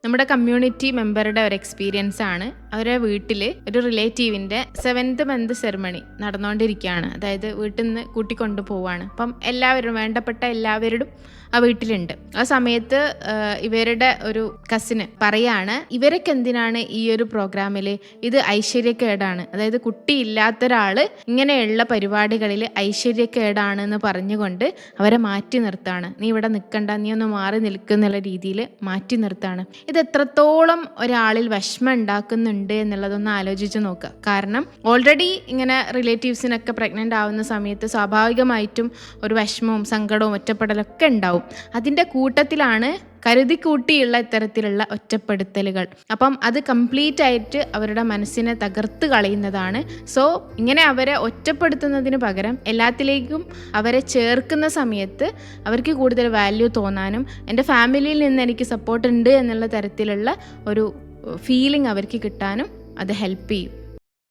നമ്മുടെ കമ്മ്യൂണിറ്റി മെമ്പറുടെ ഒരു എക്സ്പീരിയൻസ് ആണ്. അവരുടെ വീട്ടിൽ ഒരു റിലേറ്റീവിൻ്റെ 7th മന്ത് സെറിമണി നടന്നുകൊണ്ടിരിക്കുകയാണ്. അതായത് വീട്ടിൽ നിന്ന് കൂട്ടിക്കൊണ്ടു പോവാണ്. അപ്പം എല്ലാവരും, വേണ്ടപ്പെട്ട എല്ലാവരും ആ വീട്ടിലുണ്ട്. ആ സമയത്ത് ഇവരുടെ ഒരു കസിന് പറയാണ്, ഇവരൊക്കെ എന്തിനാണ് ഈ ഒരു പ്രോഗ്രാമിൽ, ഇത് ഐശ്വര്യക്കേടാണ്. അതായത് കുട്ടിയില്ലാത്ത ഒരാൾ ഇങ്ങനെയുള്ള പരിപാടികളിൽ ഐശ്വര്യക്കേടാണെന്ന് പറഞ്ഞുകൊണ്ട് അവരെ മാറ്റി നിർത്താണ്. നീ ഇവിടെ നിൽക്കണ്ട, നീ ഒന്ന് മാറി നിൽക്കുന്നുള്ള രീതിയിൽ മാറ്റി നിർത്താണ്. ഇത് എത്രത്തോളം ഒരാളിൽ വിഷമം ഉണ്ടാക്കുന്നുണ്ട് എന്നുള്ളതൊന്ന് ആലോചിച്ച് നോക്കുക. കാരണം ഓൾറെഡി ഇങ്ങനെ റിലേറ്റീവ്സിനൊക്കെ പ്രഗ്നൻ്റ് ആവുന്ന സമയത്ത് സ്വാഭാവികമായിട്ടും ഒരു വിഷമവും സങ്കടവും ഒറ്റപ്പെടലൊക്കെ ഉണ്ടാവും. അതിൻ്റെ കൂട്ടത്തിലാണ് കരുതിക്കൂട്ടിയുള്ള ഇത്തരത്തിലുള്ള ഒറ്റപ്പെടുത്തലുകൾ. അപ്പം അത് കംപ്ലീറ്റ് ആയിട്ട് അവരുടെ മനസ്സിനെ തകർത്ത് കളയുന്നതാണ്. സോ ഇങ്ങനെ അവരെ ഒറ്റപ്പെടുത്തുന്നതിന് പകരം എല്ലാത്തിലേക്കും അവരെ ചേർക്കുന്ന സമയത്ത് അവർക്ക് കൂടുതൽ വാല്യൂ തോന്നാനും എൻ്റെ ഫാമിലിയിൽ നിന്ന് എനിക്ക് സപ്പോർട്ട് ഉണ്ട് എന്നുള്ള തരത്തിലുള്ള ഒരു ഫീലിംഗ് അവർക്ക് കിട്ടാനും അത് ഹെൽപ്പ് ചെയ്യും.